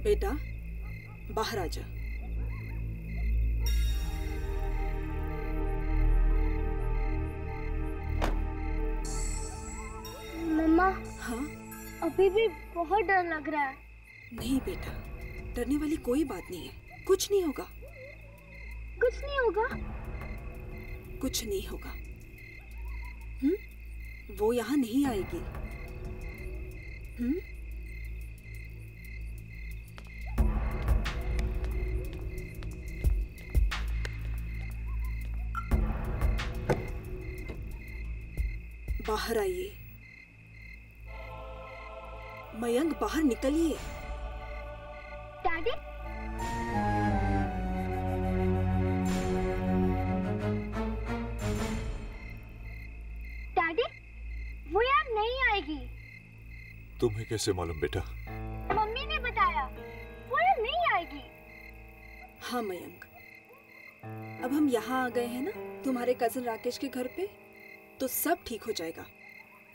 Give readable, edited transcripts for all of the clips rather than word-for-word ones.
बेटा बाहर आ जा। मम्मा। हाँ? अभी भी बहुत डर लग रहा है। नहीं बेटा, डरने वाली कोई बात नहीं है, कुछ नहीं होगा। कुछ नहीं होगा? कुछ नहीं होगा। वो यहाँ नहीं आएगी। बाहर आइए। मयंक बाहर निकलिए। डैडी? डैडी, वो यार नहीं आएगी। तुम्हें कैसे मालूम बेटा? मम्मी ने बताया, वो यार नहीं आएगी। हाँ मयंक, अब हम यहाँ आ गए हैं ना तुम्हारे कजिन राकेश के घर पे, तो सब ठीक हो जाएगा।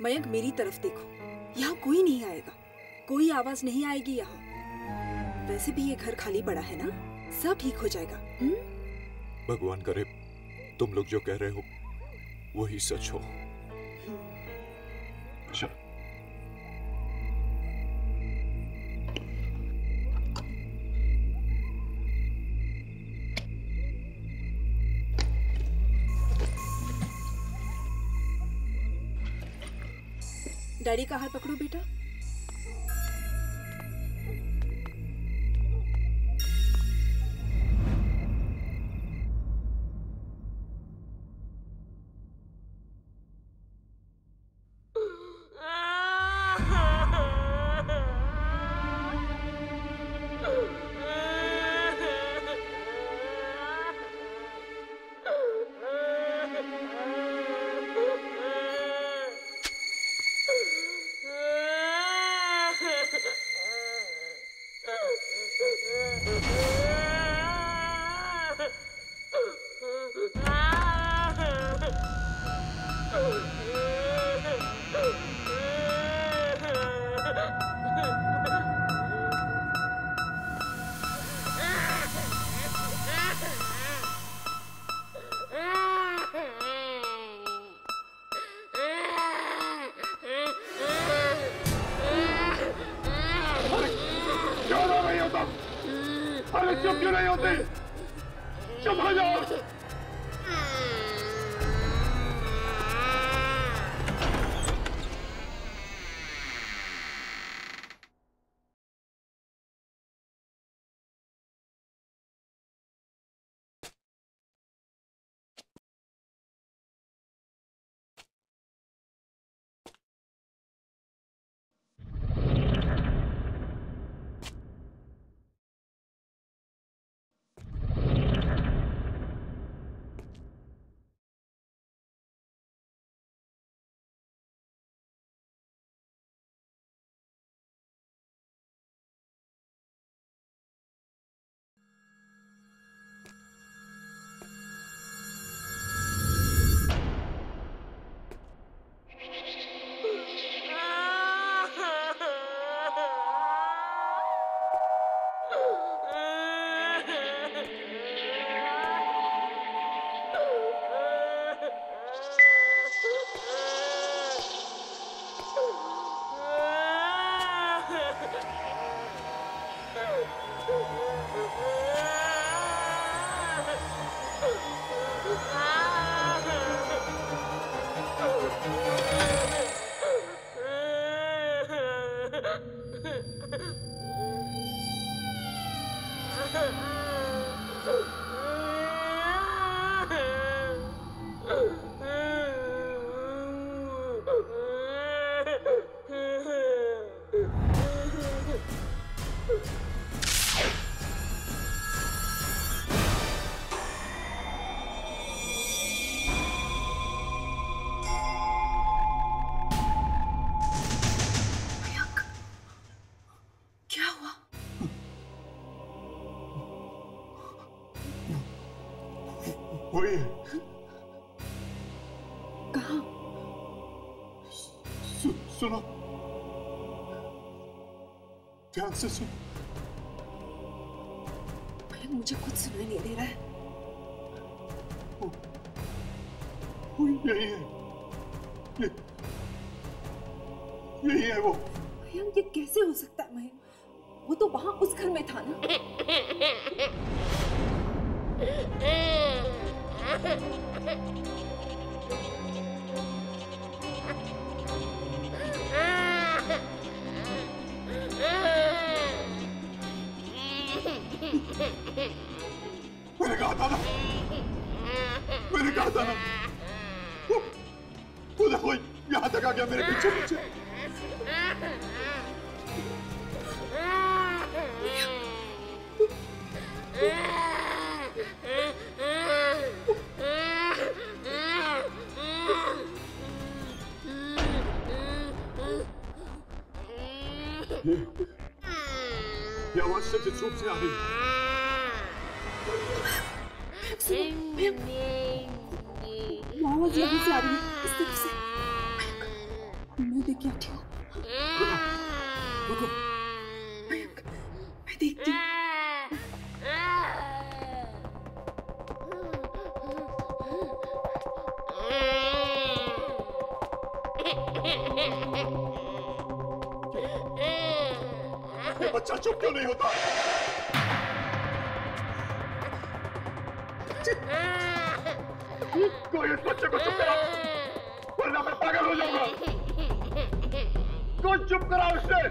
मयंक मेरी तरफ देखो, यहाँ कोई नहीं आएगा, कोई आवाज नहीं आएगी यहाँ। वैसे भी ये घर खाली पड़ा है ना, सब ठीक हो जाएगा। भगवान करे तुम लोग जो कह रहे हो वही सच हो। डैडी का हाथ पकड़ो बेटा। अरे चुप क्यों नहीं होते? चुप हो जाओ। वही है। कहाँ? सुनो, ध्यान से सुन। मुझे कुछ सुनाई नहीं दे रहा है। यही है, यही है वो। मयंक, ये कैसे हो सकता है मयंक? वो तो वहां उस घर में था ना। मैंने कहा था ना, मैंने कहा था ना। वो देखो यहाँ तक आ गया मेरे पीछे पीछे। ये आवाज सचित रूप से आ रही है। आवाज यहाँ से आ रही है, इस तरफ से। मैं देख के आती हूँ। रुको। मैं देखती हूँ। ये बच्चा चुप क्यों नहीं होता? कोई इस बच्चे को चुप कराओ, वरना मैं पागल हो जाऊंगा। कोई चुप कराओ इसे।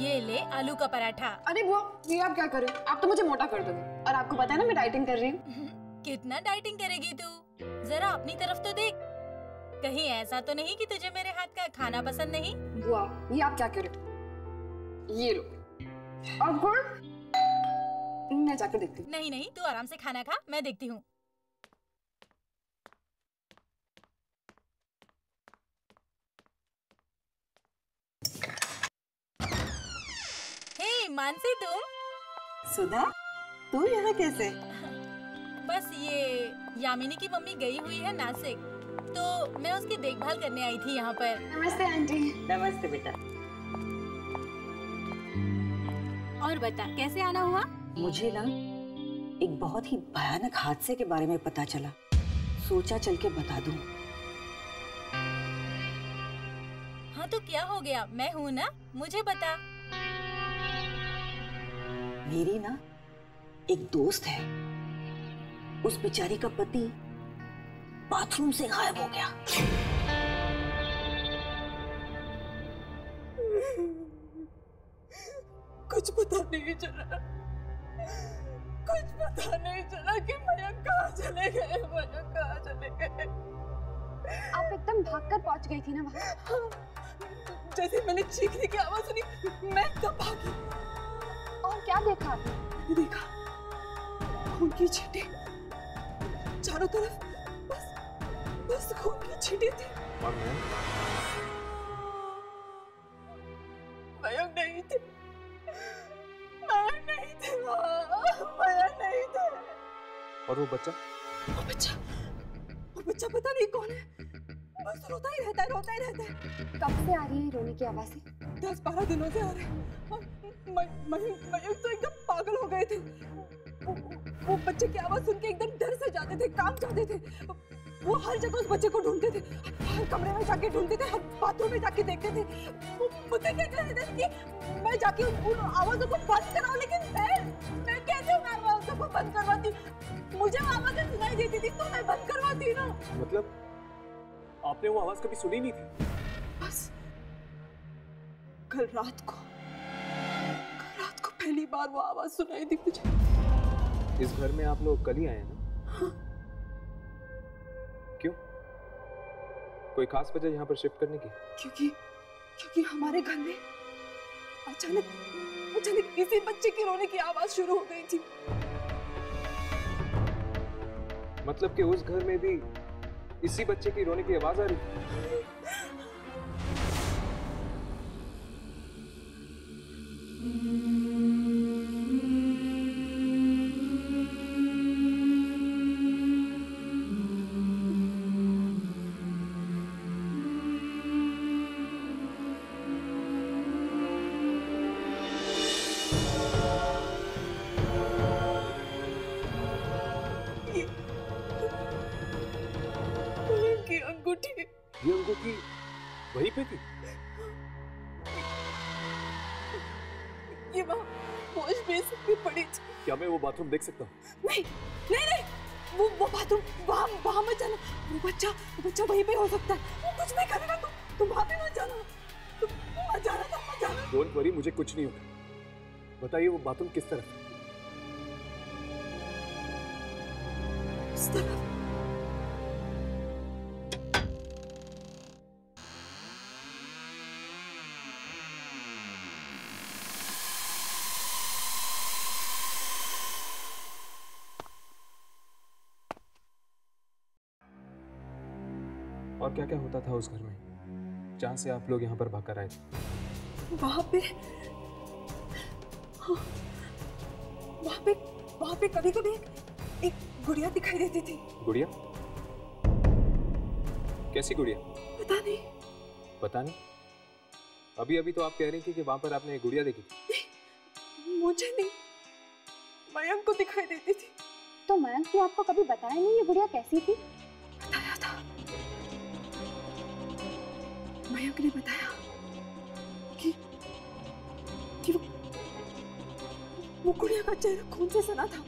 ये ले आलू का पराठा। अरे बुआ, ये आप क्या कर रहे हो? आप तो मुझे मोटा कर दोगे। और आपको पता है ना मैं डाइटिंग कर रही हूँ। कितना डाइटिंग करेगी तू? जरा अपनी तरफ तो देख। कहीं ऐसा तो नहीं कि तुझे मेरे हाथ का खाना पसंद नहीं? बुआ, ये आप क्या कर रहे हो? ये लो। और गुड़? मैं जाकर देखती हूँ। नहीं नहीं, तू आराम से खाना खा, मैं देखती हूँ। हे मानसी, तुम? सुधा, तू यहाँ कैसे? बस ये यामिनी की मम्मी गई हुई है नासिक, तो मैं उसकी देखभाल करने आई थी यहाँ पर। नमस्ते आंटी। नमस्ते बेटा। और बता, कैसे आना हुआ? मुझे ना एक बहुत ही भयानक हादसे के बारे में पता चला, सोचा चल के बता दूं। हाँ तो क्या हो गया? मैं हूँ ना, मुझे बता। मेरी ना एक दोस्त है, उस बेचारी का पति बाथरूम से गायब हो गया। कुछ पता नहीं चला, कुछ पता नहीं चला कि मयंक कहाँ चले गए, मयंक कहाँ चले गए। आप एकदम भागकर पहुंच गई थी ना वहाँ। जैसे मैंने चीखने की आवाज सुनी, मैं तब भागी। और क्या देखा आपने? मैंने देखा खून की छींटे चारों तरफ, बस खून की छींटे थी। और मैं मयंक नहीं थे, मयंक नहीं थे, मयंक नहीं थे। और वो बच्चा वो बच्चा पता नहीं कौन है, बस रोता ही रहता है, रोता ही रहता है। कब से आ रही है रोने की आवाज़ें? 10-12 दिनों से आ रहे हैं। मयंक तो एकदम पागल हो गए थे। वो बच्चे की आवाज सुन के एकदम डर से जाते थे, कांप जाते थे। वो हर जगह उस बच्चे को ढूंढते थे, हर कमरे में जाके ढूंढते थे, हर बाथरूम में जाके देखते थे। वो मुझे कहते रहते थे कि मैं जाके उन आवाजों को बंद कराऊं, लेकिन मैं कैसे उन आवाजों को बंद करवाती? मुझे वो आवाजें सुनाई देती थी तो मैं बंद करवाती ना। मतलब आपने वो आवाज कभी सुनी नहीं थी? बस कल रात को पहली बार वो आवाज सुनाई दी मुझे। इस घर में आप लोग कल ही आए हैं ना? हाँ। क्यों? कोई खास वजह यहाँ पर शिफ्ट करने की? क्योंकि हमारे घर में अचानक किसी बच्चे के रोने की आवाज शुरू हो गई थी। मतलब कि उस घर में भी इसी बच्चे की रोने की आवाज आ रही थी? ये अंगूठी वहीं पे थी? ये वॉश बेसिन में पड़ी थी। क्या मैं वो बाथरूम देख सकता हूँ? नहीं, वो बाथरूम वहाँ मत जाना। वो बच्चा वहीं पे हो सकता है। वो कुछ नहीं करेगा, तुम वहाँ पे मत जाना। तुम मत जाना। डोंट वरी, मुझे कुछ नहीं होगा। बताइए वो बाथरूम किस तरफ है? इस तरफ। और क्या क्या होता था उस घर में जहाँ से आप लोग यहाँ पर भागकर आए थे? वहाँ पे कभी-कभी एक गुड़िया दिखाई देती थी। गुड़िया? कैसी गुड़िया? पता नहीं? अभी तो आप कह रही थी कि वहाँ पर आपने एक गुड़िया देखी थी। मुझे नहीं, मयंक को दिखाई देती थी। तो मयंक ने आपको कभी बताया नहीं ये गुड़िया कैसी थी? बताया था, मयंक ने बताया कि वो गुड़िया का चेहरा खून से सना था।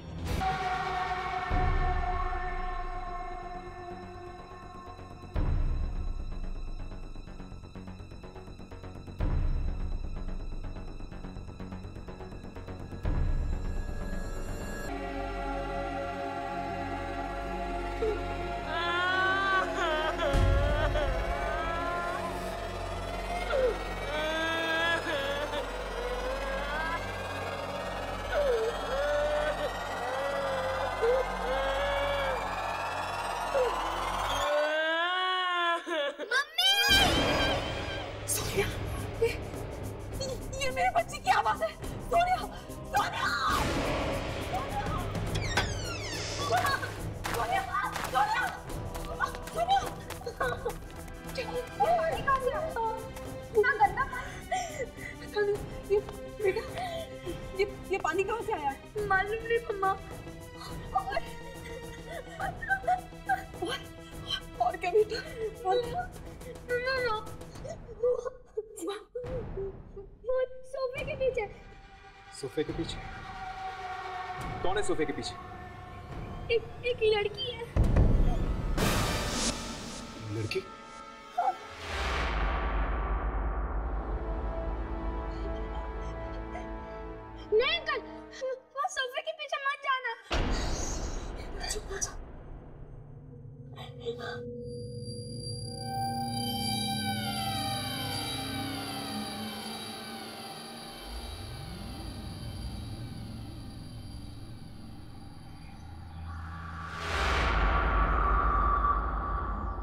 ये मेरे बच्चे की आवाज है। सोनिया, सोनिया, सोनिया, सोनिया, सोनिया, पानी कहाँ से आया? इतना गंदा पानी। ये बेटा, ये पानी कहाँ से आया है? मालूम नहीं मम्मा। और क्या बेटा? सोफे के पीछे। सोफे के पीछे? कौन है सोफे के पीछे? एक लड़की है। लड़की? नहीं अंकल, वो सोफे के पीछे मत जाना। चुप हो जा।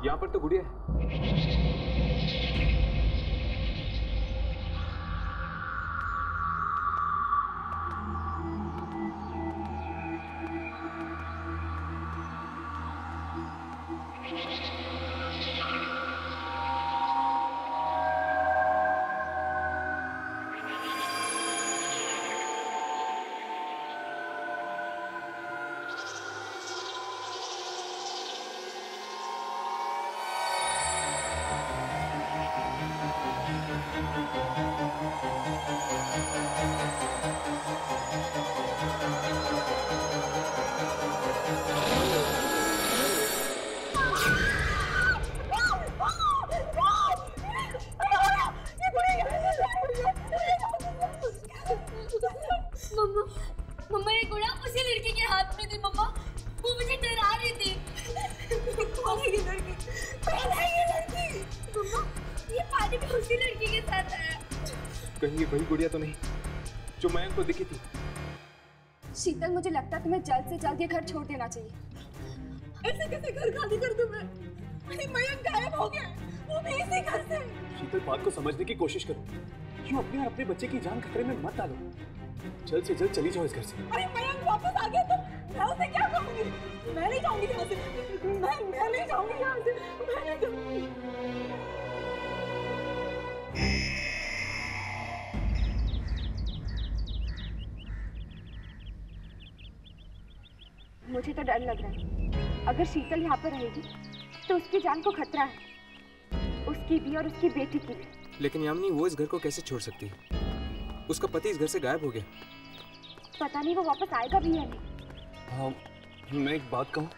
यहाँ पर तो गुड़िया है। मम्मा ये गुड़ा उसी लड़की के हाथ में थी मम्मा। वो मुझे डरा रही थी। कौन है ये लड़की? कौन है ये लड़की? मम्मा ये पानी में उसी लड़की के साथ आया। कहीं ये वही गुड़िया तो नहीं जो मयंक को दिखी थी? शीतल, मुझे लगता है तुम्हें जल्द से जल्द ये घर छोड़ देना चाहिए। ऐसे कैसे घर खाली कर दूं मैं? मयंक गायब हो गया, वो भी इसी घर से। शीतल, बात को समझने की कोशिश करो। क्यों अपने और अपने बच्चे की जान खतरे में मत डालो। जल्द से जल्द चली जाओ इस घर से। अरे मयंक वापस आ गया तो मैं उसे क्या कहूंगी? मैं नहीं जाऊंगी यहाँ से। मैं नहीं जाऊंगी यहाँ से। मैं नहीं जाऊंगी। मुझे तो डर लग रहा है। अगर शीतल यहाँ पर रहेगी तो उसकी जान को खतरा है, उसकी भी और उसकी बेटी की भी। लेकिन यामिनी, वो इस घर को कैसे छोड़ सकती है? उसका पति इस घर से गायब हो गया। पता नहीं वो वापस आएगा भी या नहीं। हाँ, मैं एक बात कहूँ।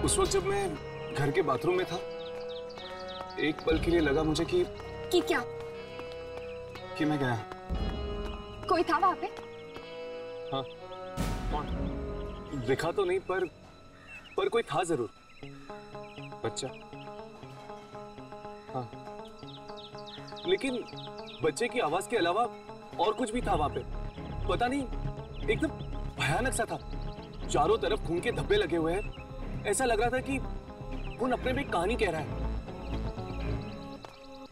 उस वक्त जब मैं घर के बाथरूम में था, एक पल के लिए लगा मुझे कि क्या? कि मैं गया। कोई था वहाँ पे? हाँ। कौन? दिखा तो नहीं, पर कोई था जरूर। बच्चा? हाँ, लेकिन बच्चे की आवाज के अलावा और कुछ भी था वहां पे। पता नहीं, एकदम भयानक सा था। चारों तरफ खून के धब्बे लगे हुए हैं। ऐसा लग रहा था कि खून अपने में एक कहानी कह रहा है।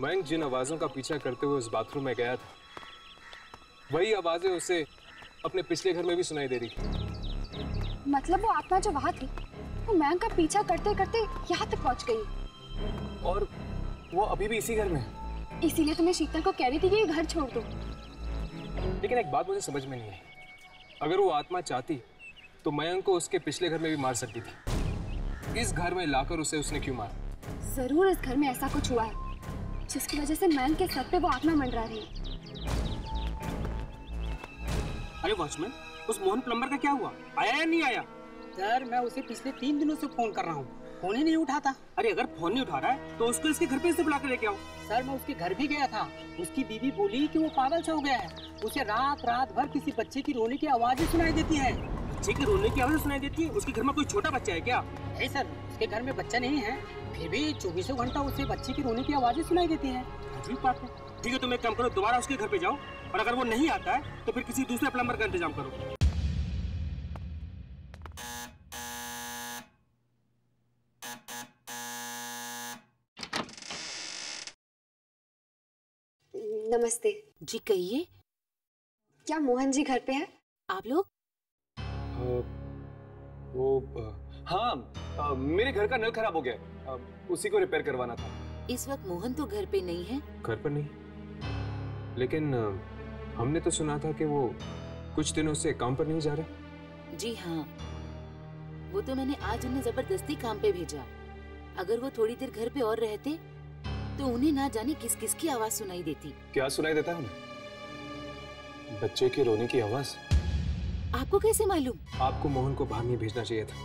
मयंक जिन आवाजों का पीछा करते हुए उस बाथरूम में गया था, वही आवाजें उसे अपने पिछले घर में भी सुनाई दे रही थी। मतलब वो आत्मा जो वहाँ थी, वो मयंक का पीछा करते करते यहाँ तक पहुँच गई। और वो अभी भी इसी घर में है। इसीलिए तुम्हें शीतल को कह रही थी कि ये घर छोड़ दो। लेकिन एक बात मुझे समझ में नहीं आई। अगर वो आत्मा चाहती तो मयंक को उसके पिछले घर में भी मार सकती थी। इस घर में लाकर उसे उसने क्यों मारा? जरूर इस घर में ऐसा कुछ हुआ है जिसकी वजह से मयंक के सर पे वो आत्मा मंडरा रही है। अरे वॉचमैन, उस मोहन प्लम्बर का क्या हुआ? आया या नहीं आया? सर, मैं उसे पिछले 3 दिनों से फोन कर रहा हूँ, फोन ही नहीं उठाता। अरे अगर फोन नहीं उठा रहा है तो उसको इसके घर पे से बुला कर लेके आओ। सर, मैं उसके घर भी गया था। उसकी बीवी बोली कि वो पागल सा हो गया है। उसे रात भर किसी बच्चे की रोने की आवाजें सुनाई देती है। बच्चे की रोने की आवाज सुनाई देती है? उसके घर में कोई छोटा बच्चा है क्या? नहीं सर, उसके घर में बच्चा नहीं है, फिर भी 24 घंटा उसे बच्चे की रोने की आवाजें सुनाई देती है। अजीब बात है। ठीक है, तुम एक काम करो, दोबारा उसके घर पे जाओ, और अगर वो नहीं आता है तो फिर किसी दूसरे प्लम्बर का इंतजाम करो। नमस्ते जी कहिए। क्या मोहन जी घर पे है? आप लोग? हाँ, मेरे घर का नल खराब हो गया, उसी को रिपेयर करवाना था। इस वक्त मोहन तो घर पे नहीं है। घर पर नहीं, लेकिन हमने तो सुना था कि वो कुछ दिनों से काम पर नहीं जा रहे। जी हाँ, वो तो मैंने आज उन्हें जबरदस्ती काम पे भेजा। अगर वो थोड़ी देर घर पे और रहते तो उन्हें ना जाने किस किस की आवाज सुनाई देती। क्या सुनाई देता है उन्हें? बच्चे के रोने की आवाज। आपको कैसे मालूम? आपको मोहन को बाहर नहीं भेजना चाहिए था,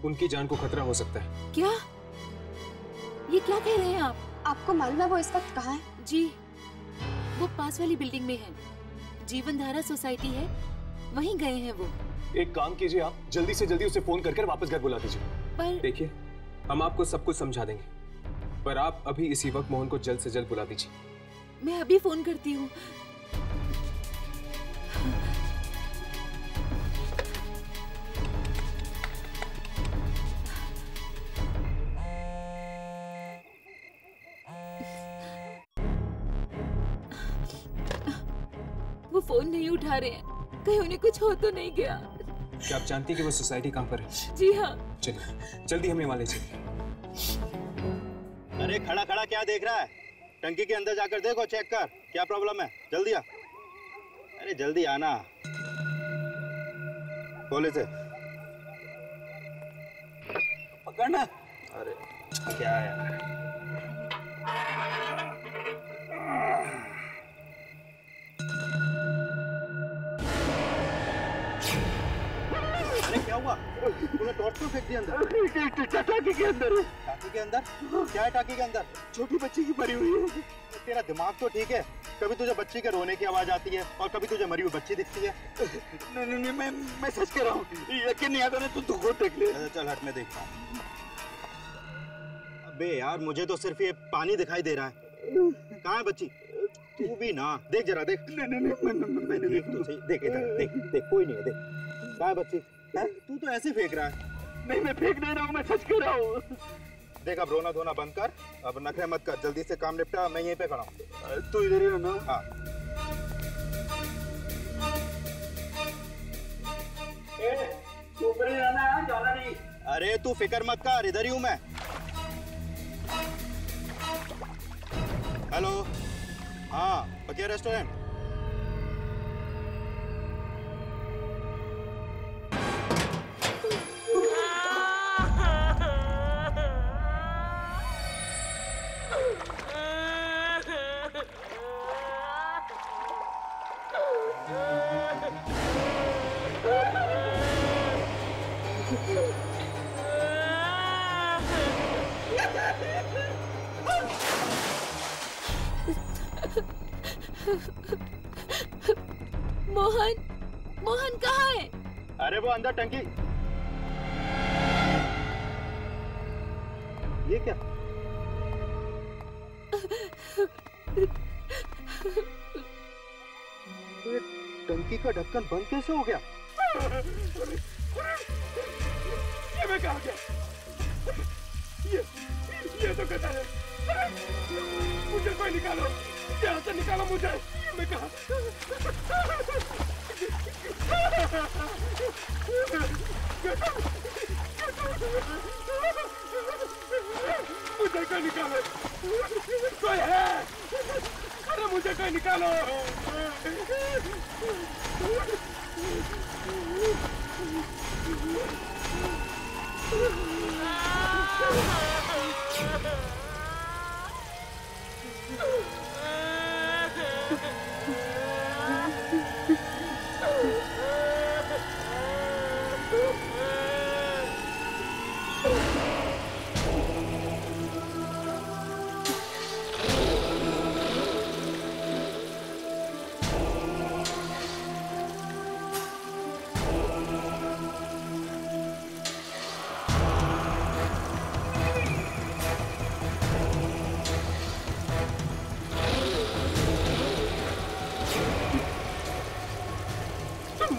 उनकी जान को खतरा हो सकता है। क्या? ये क्या कह रहे हैं आप? आपको मालूम है वो इस वक्त कहाँ है? जी, वो पास वाली बिल्डिंग में है, जीवन धारा सोसाइटी है, वहीं गए हैं वो। एक काम कीजिए, आप जल्दी से जल्दी उसे फोन करके वापस घर बुला दीजिए। पर देखिए, हम आपको सब कुछ समझा देंगे, पर आप अभी इसी वक्त मोहन को जल्द से जल्द बुला दीजिए। मैं अभी फोन करती हूँ। वो फोन नहीं उठा रहे हैं, कहीं उन्हें कुछ हो तो नहीं गया। क्या आप जानती हैं कि वो सोसाइटी कहाँ पर है? जी हाँ। चलिए जल्दी हमें वहाँ ले चलिए। अरे खड़ा खड़ा क्या देख रहा है? टंकी के अंदर जाकर देखो, चेक कर क्या प्रॉब्लम है। जल्दी आ, अरे जल्दी आना। खोल इसे, पकड़ना। अरे क्या है? क्या हुआ? तूने टॉर्च क्यों फेंक दिया अंदर? टाकी के अंदर। टाकी के अंदर? क्या है टाकी के अंदर? छोटी बच्ची की मरी हुई है। तेरा दिमाग तो ठीक है, कभी तुझे बच्ची के रोने की आवाज आती है और कभी तुझे मरी हुई बच्ची दिखती है। नहीं, मैं सच कह रहा हूँ, यकीन नहीं आता ना तो खुद देख ले। चल हट, मैं देखता हूँ। अबे यार, मुझे तो सिर्फ ये पानी दिखाई दे रहा है। कहाँ है बच्ची? तू भी ना देख, जरा देख। नहीं, देख तो सही, देख इधर, देख कोई नहीं है, देख। कहाँ है बच्ची? तू तो ऐसे फेंक रहा है। नहीं, मैं फेंक नहीं रहा हूँ, मैं सच कह रहा हूँ। देख, अब रोना धोना बंद कर, अब नखरे मत कर, जल्दी से काम निपटा। मैं यहीं पे खड़ा हूँ। तू इधर ही रहना। हाँ। तू ऊपर ही रहना है, जाना नहीं। अरे तू फिक्र मत कर, इधर ही हूँ मैं। हेलो, हाँ बकिया रेस्टोरेंट। मोहन कहाँ है? अरे वो अंदर टंकी। ये क्या? ये टंकी का ढक्कन बंद कैसे हो गया? ये मैं कहाँ गया? ये तो कहता है, मुझे कोई निकालो, यहाँ से निकालो मुझे। मैं कहाँ? मुझे कोई निकालो, कोई है? अरे मुझे कोई निकालो।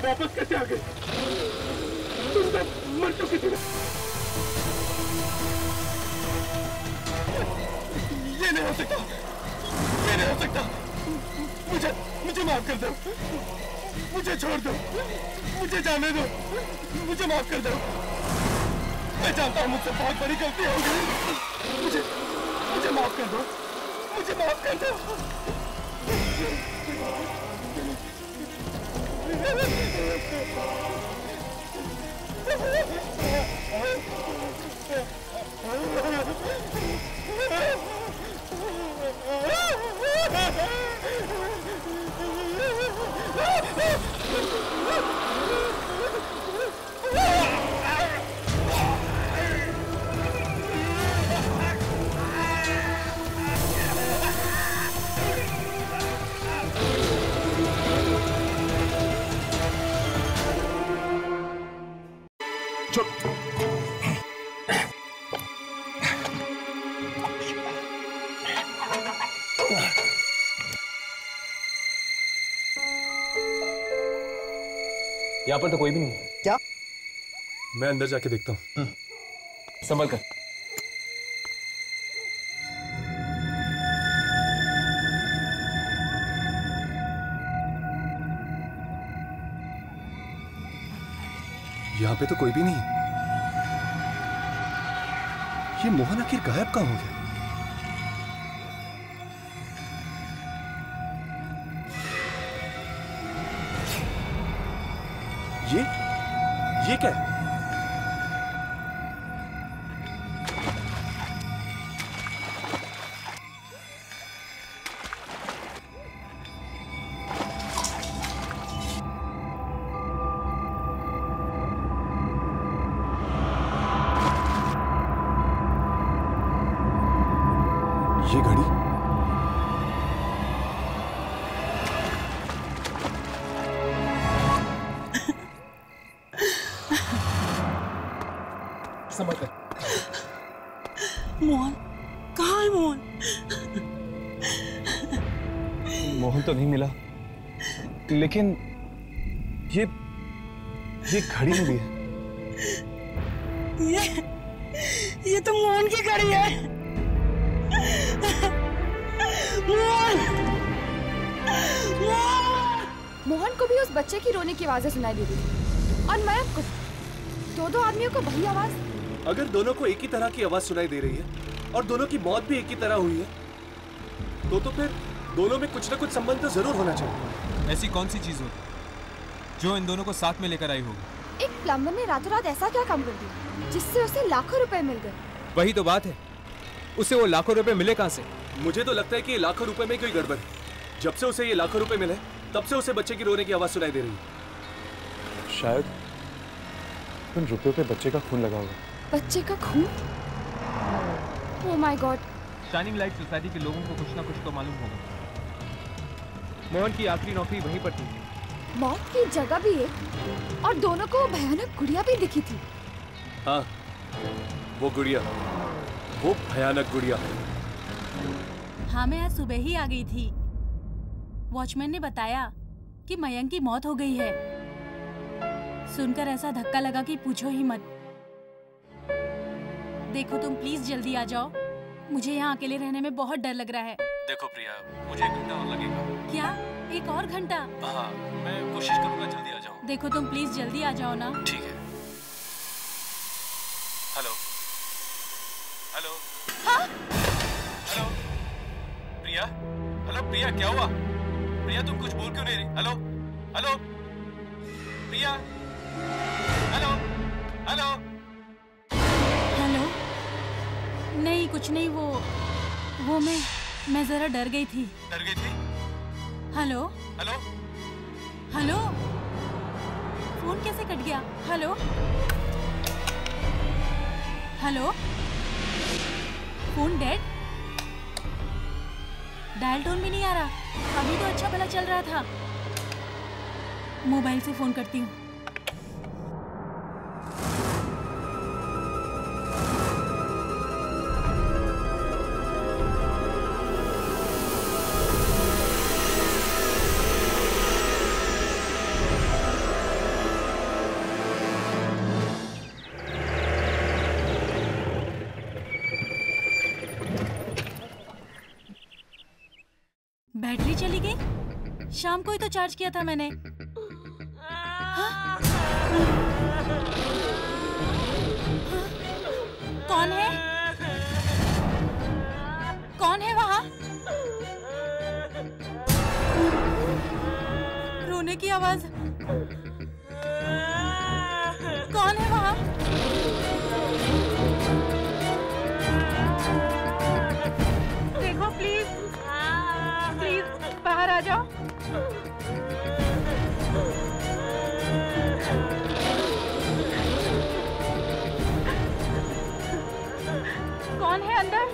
वापस कैसे आ गए? तुम तो मर चुकी थी। ये नहीं हो सकता, ये नहीं हो सकता। मुझे माफ कर दो, मुझे छोड़ दो, मुझे जाने दो, मुझे माफ कर दो। मैं जानता हूँ मुझसे बहुत बड़ी गलती हो गई। मुझे माफ कर दो, मुझे माफ कर दो। यहाँ पर तो कोई भी नहीं है। क्या? मैं अंदर जाके देखता हूँ। संभल कर। यहाँ पे तो कोई भी नहीं है। ये मोहन आखिर गायब कहाँ हो गया? ये क्या है? ये घड़ी संभल कर। मोहन कहाँ है? मोहन मोहन तो नहीं मिला, लेकिन ये घड़ी मिली है। ये तो मोहन की घड़ी है। मोहन को भी उस बच्चे की रोने की आवाजें सुनाई दे रही थी और मयंक को। दो आदमियों को वही आवाज। अगर दोनों को एक ही तरह की आवाज सुनाई दे रही है और दोनों की मौत भी एक ही तरह हुई है तो फिर दोनों में कुछ ना कुछ संबंध तो जरूर होना चाहिए। ऐसी कौन सी चीज होगी जो इन दोनों को साथ में लेकर आई होगी? एक प्लम्बर ने रातों रात ऐसा क्या काम कर दिया जिससे उसे लाखों रुपए मिल गए? वही तो बात है, उसे वो लाखों रुपए मिले कहाँ से? मुझे तो लगता है कि लाखों रुपए में कोई गड़बड़ है। जब से उसे ये लाखों रुपए मिले तब से उसे बच्चे की रोने की आवाज सुनाई दे रही है। शायद उन रुपयों पे बच्चे का खून लगा होगा। बच्चे का खून? Oh my God. Shining light society के लोगों को कुछ ना कुछ तो मालूम होगा। मोहन की आखिरी नौकरी वहीं पर थी। मौत की जगह भी एक और दोनों को भयानक गुड़िया भी दिखी थी। हाँ, वो गुड़िया, वो भयानक गुड़िया। हाँ, मैं आज सुबह ही आ गई थी। वॉचमैन ने बताया कि मयंक की मौत हो गई है। सुनकर ऐसा धक्का लगा कि पूछो ही मत। देखो तुम प्लीज जल्दी आ जाओ, मुझे यहाँ अकेले रहने में बहुत डर लग रहा है। देखो प्रिया, मुझे 1 घंटा और लगेगा। क्या 1 और घंटा? हाँ, मैं कोशिश करूंगा जल्दी आ जाऊं। देखो तुम प्लीज जल्दी आ जाओ ना। ठीक है। Hello hello. हाँ? हेलो प्रिया, हेलो प्रिया, क्या हुआ? प्रिया तुम कुछ बोल क्यों नहीं रही? हेलो हेलो प्रिया, हेलो हेलो हेलो। नहीं कुछ नहीं, वो मैं जरा डर गई थी। डर गई थी? Hello hello hello. फोन कैसे कट गया? Hello hello. Phone dead? Dial tone भी नहीं आ रहा। अभी तो अच्छा भला चल रहा था। मोबाइल से फोन करती हूँ। बैटरी चली गई? शाम को ही तो चार्ज किया था मैंने। हाँ? कौन है? कौन है वहाँ? रोने की आवाज। कौन है वहाँ? देखो प्लीज, प्लीज बाहर आ जाओ। कौन है अंदर?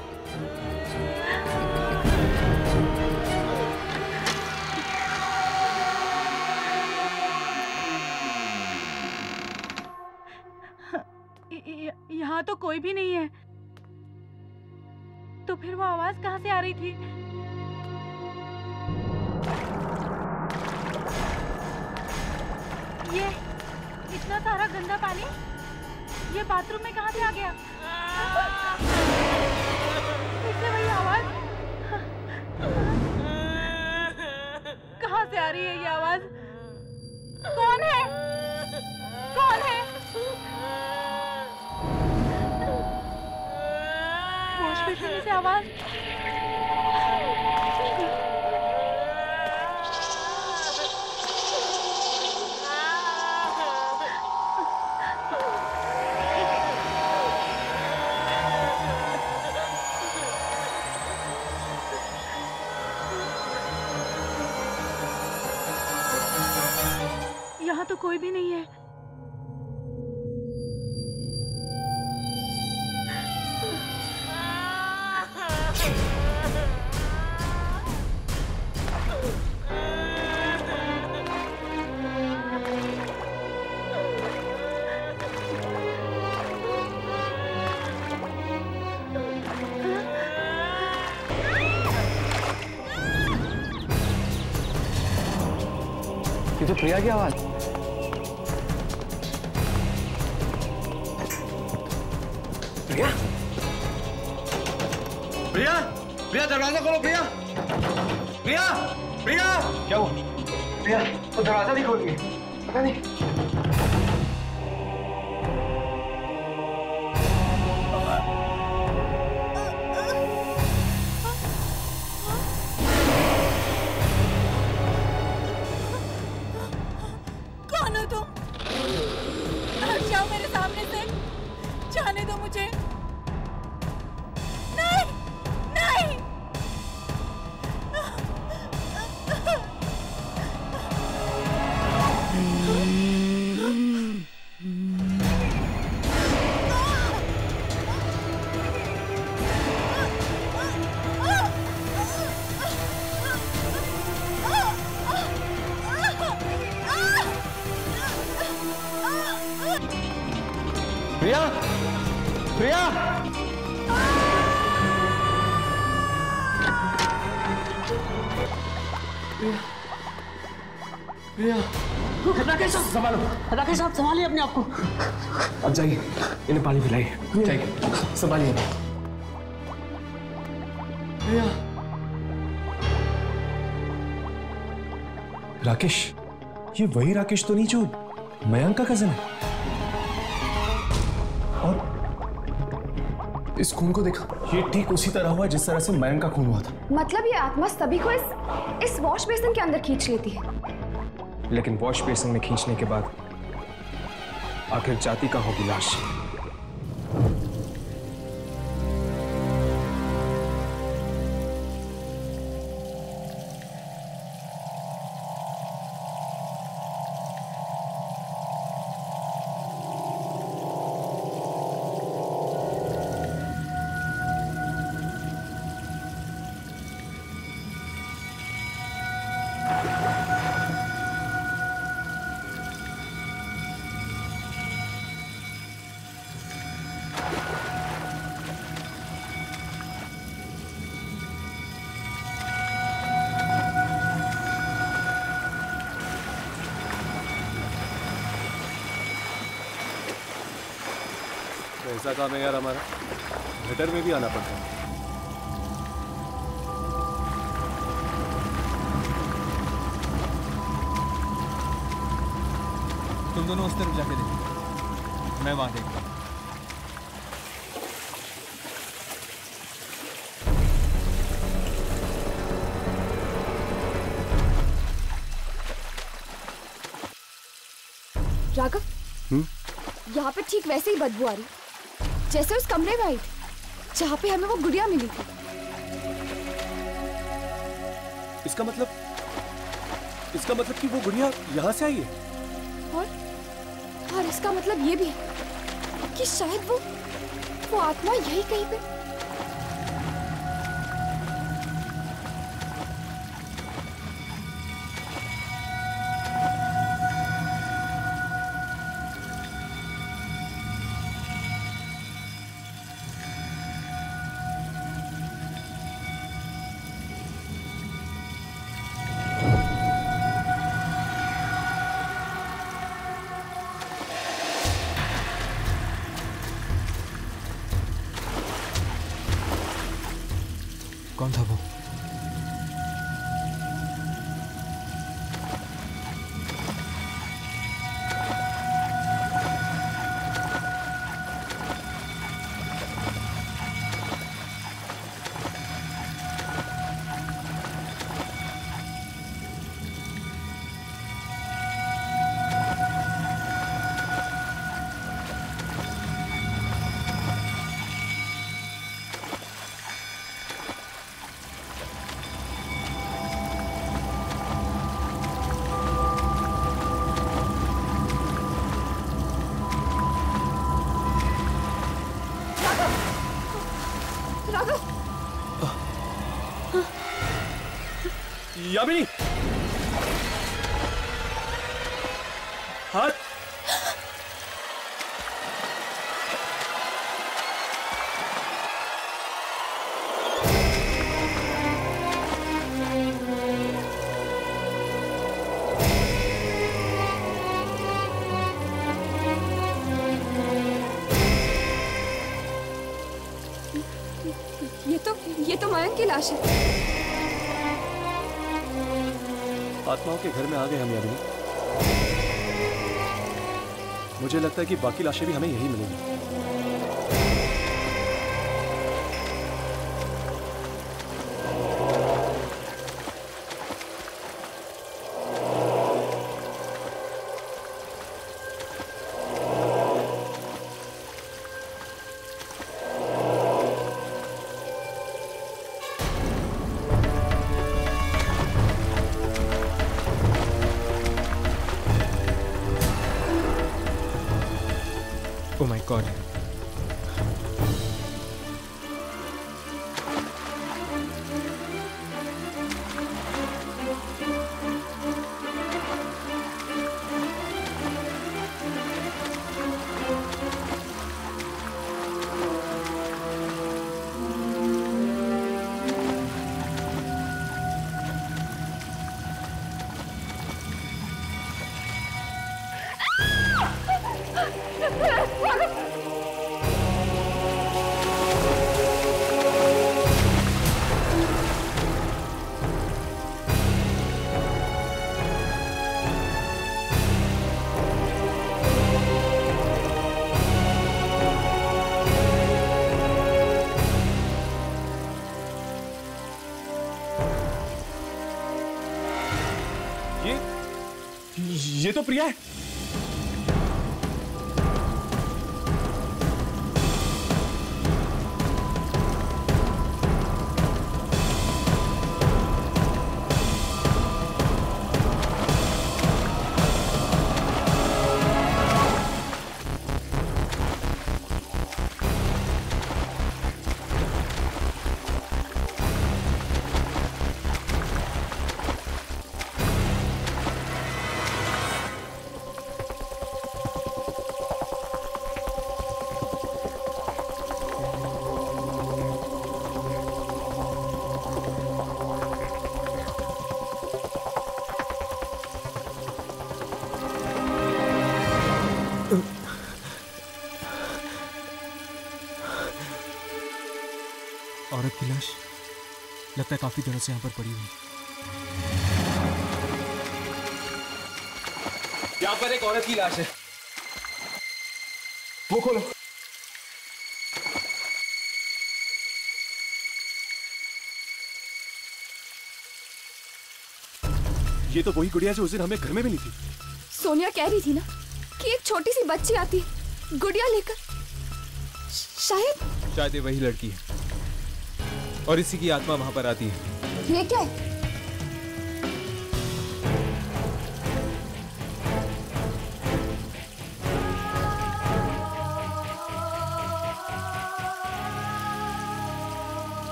यहाँ तो कोई भी नहीं है। तो फिर वो आवाज कहाँ से आ रही थी? ये इतना सारा गंदा पानी ये बाथरूम में कहाँ से आ गया? इससे वही आवाज। कहाँ से आ रही है ये आवाज? कौन है? कौन है? वॉश बेसिन से आवाज। यहाँ तो कोई भी नहीं है। ये तो प्रिया की आवाज। प्रिया, प्रिया, प्रिया दरवाजा खोलो। प्रिया, प्रिया, प्रिया। क्या हुआ? प्रिया तो दरवाजा नहीं खोल रही, पता नहीं। कौन हो तुम? हट जाओ मेरे सामने से, जाने दो मुझे। नहीं, नहीं। प्रिया, प्रिया। प्रिया, राकेश साहब संभालो। राकेश साहब संभालिए अपने आप को। अब जाइए, इन्हें पानी पिलाइए। जाइए, संभालिए। प्रिया। राकेश, ये वही राकेश तो नहीं जो मयंक का कजिन है? और इस खून को देखा, ये ठीक उसी तरह हुआ जिस तरह से मयंक का खून हुआ था। मतलब ये आत्मा सभी को इस वॉश बेसिन के अंदर खींच लेती है। लेकिन वॉश बेसिन में खींचने के बाद आखिर जाति का होगी लाश। ऐसा काम है यार हमारा, गटर में भी आना पड़ता है। तुम दोनों उस तरफ जाके देखो, मैं वहां देखता हूँ। राघव, यहाँ पे ठीक वैसे ही बदबू आ रही जैसे उस कमरे में आई थी जहाँ पे हमें वो गुड़िया मिली थी। इसका मतलब कि वो गुड़िया यहाँ से आई है। और इसका मतलब ये भी है कि शायद वो आत्मा यही कहीं पे। कौन था वो? यामिनी, हाथ। ये तो मयंक की लाश है। आत्माओं के घर में आ गए हम यामिनी। मुझे लगता है कि बाकी लाशें भी हमें यही मिलेंगी। Oh my God. ये तो प्रिया है। औरत की लाश लगता है काफी दिनों से यहाँ पर पड़ी हुई। यहाँ पर एक औरत की लाश है। वो खोलो। ये तो वही गुड़िया जो उस दिन हमें घर में मिली थी। सोनिया कह रही थी ना कि एक छोटी सी बच्ची आती है गुड़िया लेकर। शायद ये वही लड़की है और इसी की आत्मा वहां पर आती है। ये क्या है?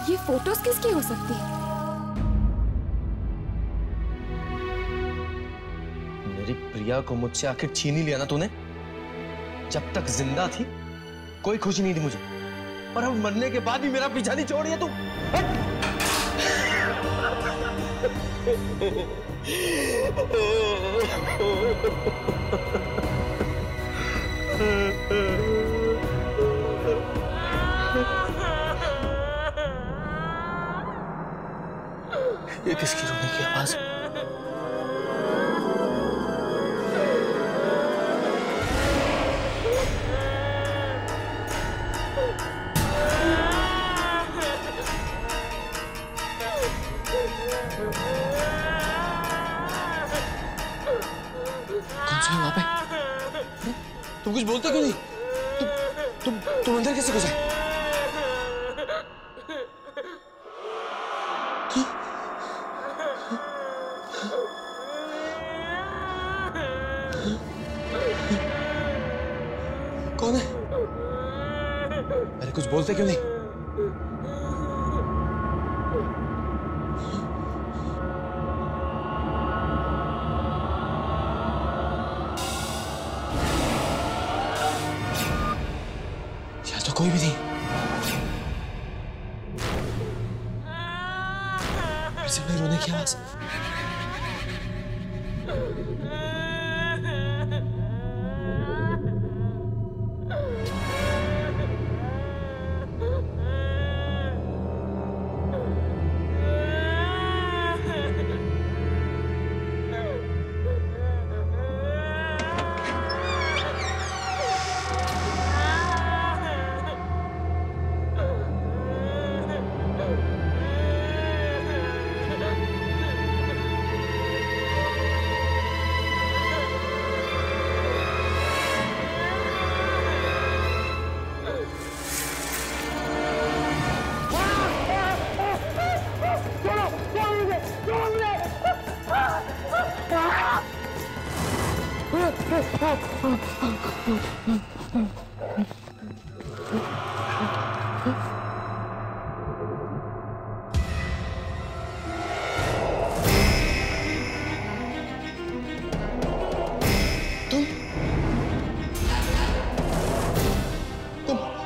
ये फोटोज किसकी हो सकती है? मेरी प्रिया को मुझसे आखिर छीन ही लिया ना तूने। जब तक जिंदा थी कोई खुशी नहीं थी मुझे, और अब मरने के बाद भी मेरा पीछा नहीं छोड़ रही है तू। ये किसकी रोने की आवाज? कौन सा है वहां पे? तुम कुछ बोलते क्यों नहीं? तुम अंदर कैसे घुसे? कौन है? अरे कुछ बोलते क्यों नहीं? या तो कोई भी नहीं। फिर से मेरे रोने की आवाज।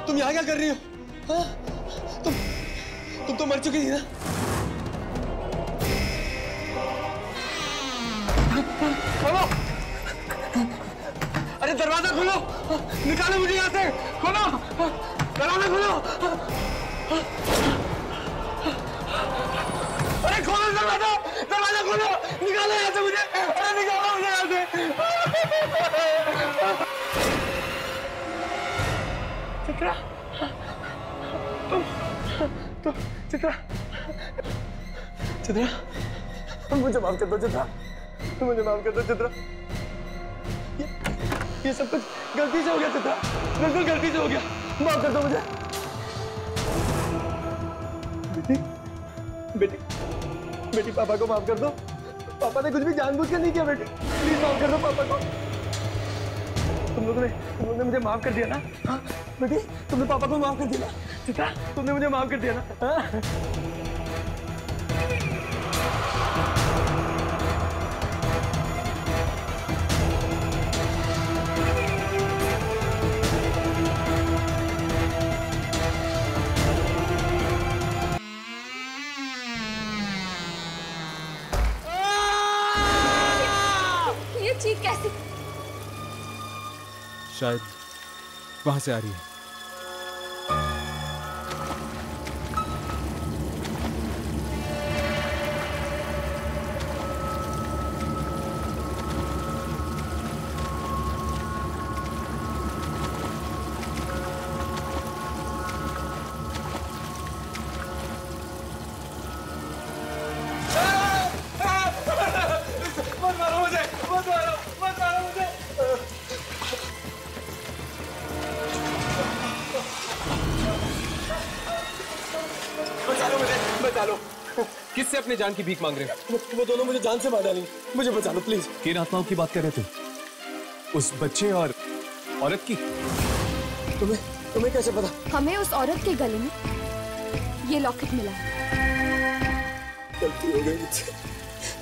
तुम यहाँ क्या कर रही हो? हाँ? तुम तो मर चुकी थी ना? खोलो! अरे दरवाजा खोलो! निकालो मुझे यहाँ से! खोलो! दरवाजा खोलो! अरे खोलो दरवाजा! दरवाजा खोलो! निकालो यहाँ से मुझे! अरे निकालो मुझे यहाँ से! चित्रा! चित्रा! चित्रा! मुझे माफ कर दो चित्रा! मुझे माफ कर दो चित्रा! ये सब कुछ गलती से हो गया चित्रा! बिल्कुल गलती से हो गया! माफ कर दो मुझे! बेटी पापा को माफ कर दो। पापा ने कुछ भी जानबूझ कर नहीं किया बेटी। प्लीज माफ कर दो पापा को। तुम लोगों ने मुझे माफ कर दिया ना? हाँ बेटी तुमने पापा को माफ कर दिया ना? चित्रा तुमने मुझे माफ कर दिया ना? हाँ? चीख कैसे? शायद वहां से आ रही है। किससे अपने जान की भीख मांग रहे हो? वो दोनों मुझे जान से मार डालेंगे, मुझे बचा लो प्लीज। किन आत्माओं की बात कर रहे थे? उस बच्चे और औरत की? तुम्हें कैसे पता? हमें उस औरत के गले में ये लॉकेट मिला है। गलती हो गई मुझसे,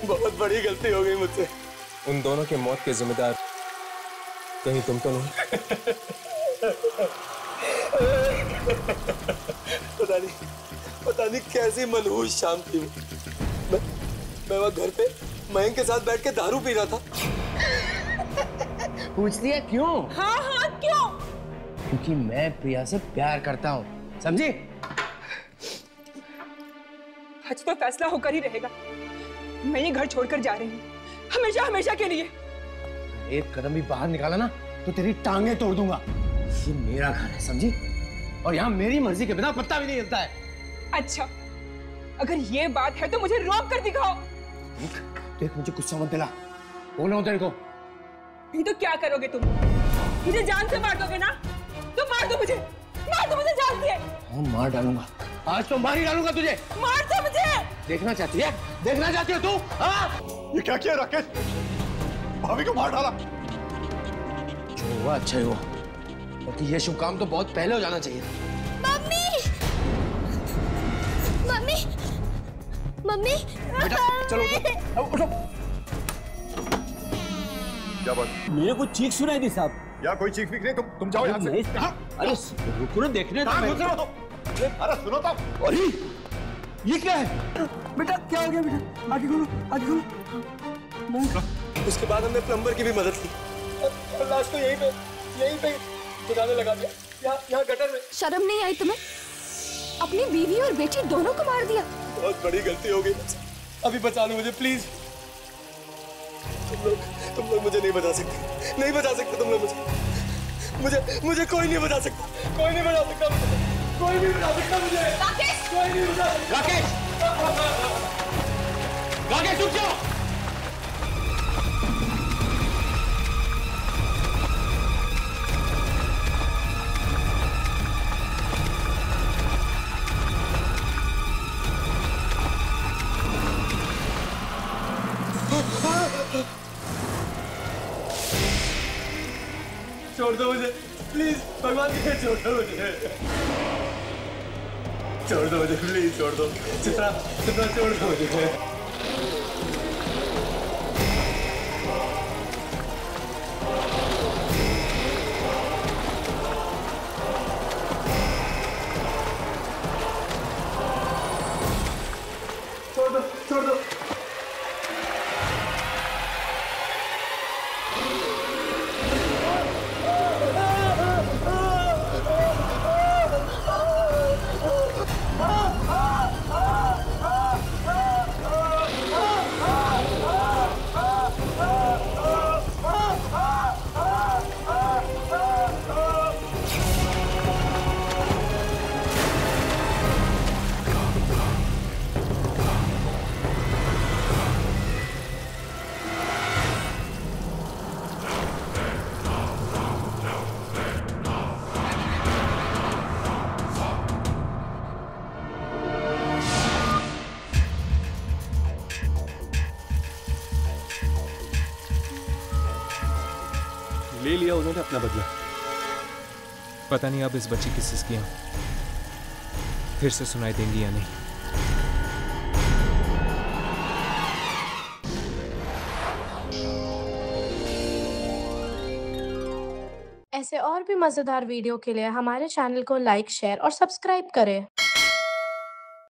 बहुत बड़ी गलती हो गई मुझसे। उन दोनों के मौत के जिम्मेदार कहीं तुम तो नहीं? पता नहीं कैसी मनहूस शाम थी। मैं वहाँ घर पे मयंक के साथ बैठ के दारू पी रहा था। पूछती है क्यों? हाँ क्यों? क्योंकि मैं प्रिया से प्यार करता हूँ, समझी? आज तो फैसला होकर ही रहेगा। मैं ये घर छोड़कर जा रही हूँ, हमेशा हमेशा के लिए। एक कदम भी बाहर निकाला ना तो तेरी टांगे तोड़ दूंगा। ये मेरा घर है, समझी? और यहाँ मेरी मर्जी के बिना पत्ता भी नहीं हिलता है। अच्छा, अगर ये बात है तो मुझे रोक कर दिखाओ। देख मुझे गुस्सा मत दिला, बोल रहा हूँ तेरे को। नहीं तो क्या करोगे तुम? मुझे जान से मार दोगे ना? तो मार दो मुझे जान से। हाँ मार डालूंगा, आज तो मार ही डालूंगा तुझे। मार दो मुझे। देखना चाहती है? देखना चाहती हो तू? हाँ? ये क्या किया राकेश? भाभी को मार डाला। जो हुआ अच्छा ही हुआ, क्योंकि ये शुभ काम तो बहुत पहले हो जाना चाहिए। मम्मी! मम्मी! मम्मी! बेटा चलो उठो। क्या बात? मेरे को चीख सुनाई दी साहब। या कोई चीख फिक नहीं, तुम जाओ यहाँ से। अरे रुको ना, देखने दो। अरे सुनो तो। अरे ये क्या है? बेटा क्या हो गया? बेटा आगे खोलो। उसके बाद हमने प्लम्बर की भी मदद की और लास्ट तो यहीं पे बुझाने लगा दिया, यहाँ गटर में। शर्म नहीं आई तुम्हें? अपनी बीवी और बेटी दोनों को मार दिया। बहुत बड़ी गलती हो गई, अभी बचा लो मुझे प्लीज। तुम लोग मुझे नहीं बचा सकते तुम लोग मुझे कोई नहीं बचा सकता, कोई नहीं बचा सकता मुझे। राकेश! कोई नहीं बचा सकता। राकेश रुक जाओ। छोड़ दो मुझे प्लीज, भगवान की छोड़ दो मुझे प्लीज, छोड़ दो चित्रा छोड़ दो मुझे। छोड़ दो। ले लिया उन्होंने अपना बदला। पता नहीं अब इस बच्ची की सिसकियां फिर से सुनाई देंगी या नहीं। ऐसे और भी मजेदार वीडियो के लिए हमारे चैनल को लाइक, शेयर और सब्सक्राइब करें।